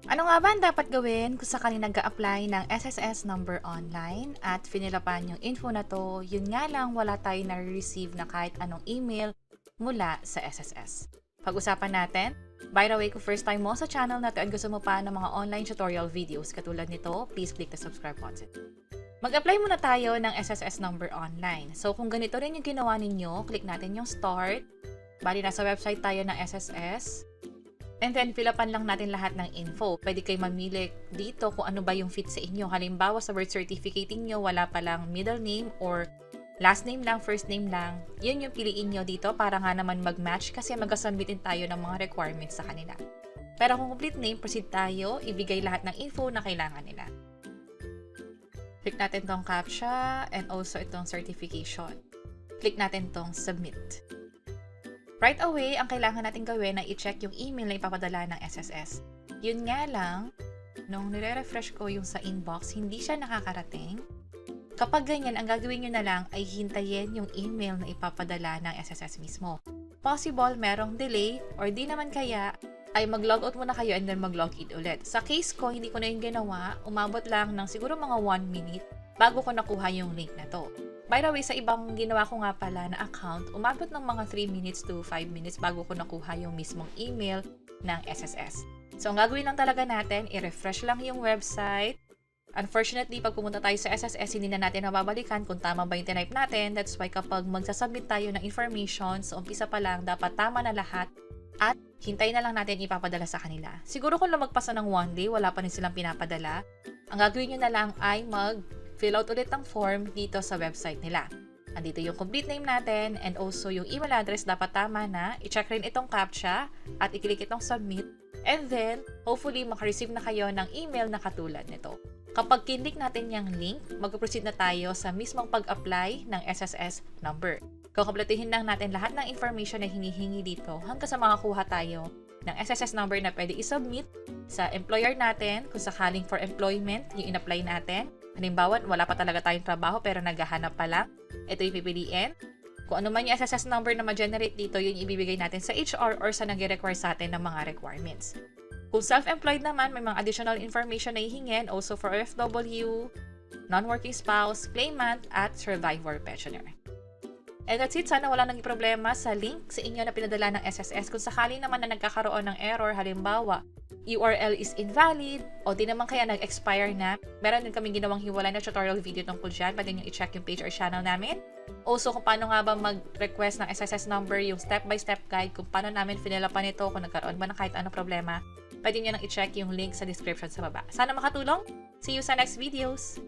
Ano nga ba ang dapat gawin kung sakali nag-a-apply ng SSS number online at finilapan yung info na to, yun nga lang wala tayo na-receive na kahit anong email mula sa SSS. Pag-usapan natin. By the way, kung first time mo sa channel na to at gusto mo pa ng mga online tutorial videos katulad nito, please click the subscribe button. Mag-apply muna tayo ng SSS number online. So kung ganito rin yung ginawa ninyo, click natin yung start. Bali, nasa website tayo ng SSS. And then, fill upan lang natin lahat ng info. Pwede kayo mamili dito kung ano ba yung fit sa inyo. Halimbawa, sa birth certificate niyo wala palang middle name or last name lang, first name lang. Yun yung piliin nyo dito para nga naman mag-match kasi mag-submitin tayo ng mga requirements sa kanila. Pero kung complete name, proceed tayo, ibigay lahat ng info na kailangan nila. Click natin tong CAPTCHA and also itong certification. Click natin tong submit. Right away, ang kailangan natin gawin na i-check yung email na ipapadala ng SSS. Yun nga lang, nung nire-refresh ko yung sa inbox, hindi siya nakakarating. Kapag ganyan, ang gagawin nyo na lang ay hintayin yung email na ipapadala ng SSS mismo. Possible, merong delay, or di naman kaya, ay mag-logout muna kayo and then mag-login ulit. Sa case ko, hindi ko na yung ginawa, umabot lang ng siguro mga 1 minute bago ko nakuha yung link na to. By the way, sa ibang ginawa ko nga pala na account, umabot ng mga 3 minutes to 5 minutes bago ko nakuha yung mismong email ng SSS. So, ang gagawin lang talaga natin, i-refresh lang yung website. Unfortunately, pag pumunta tayo sa SSS, hindi na natin mababalikan kung tama ba yung tinype natin. That's why kapag magsasubmit tayo ng information, sa umpisa pa lang, dapat tama na lahat at hintayin na lang natin ipapadala sa kanila. Siguro kung lumagpas na ng 1 day, wala pa rin silang pinapadala, ang gagawin nyo na lang ay fill out ulit ang form dito sa website nila. Andito yung complete name natin and also yung email address dapat tama na. I-check rin itong CAPTCHA at i-click itong submit. And then, hopefully, makareceive na kayo ng email na katulad nito. Kapag kinlik natin yung link, mag-proceed na tayo sa mismong pag-apply ng SSS number. Kukumpletuhin lang natin lahat ng information na hinihingi dito hanggang sa makakuha tayo ng SSS number na pwede i-submit sa employer natin kung sakaling for employment yung in-apply natin. Halimbawa, wala pa talaga tayong trabaho pero naghahanap pa lang. Ito yung pipiliin. Kung ano man yung SSS number na ma-generate dito, yun yung ibibigay natin sa HR or sa nag-require sa atin ng mga requirements. Kung self-employed naman, may mga additional information na ihingin also for OFW, non-working spouse, claimant, at survivor pensioner. And that's it. Sana wala nang problema sa link sa inyo na pinadala ng SSS. Kung sakali naman na nagkakaroon ng error, halimbawa, URL is invalid o di naman kaya nag-expire na, meron din kaming ginawang hiwalay na tutorial video tungkol dyan. Pwede nyo i-check yung page or channel namin. Also, kung paano nga ba mag-request ng SSS number, yung step-by-step guide kung paano namin finilapan ito, kung nagkaroon ba ng kahit anong problema, pwede nyo nang i-check yung link sa description sa baba. Sana makatulong. See you sa next videos!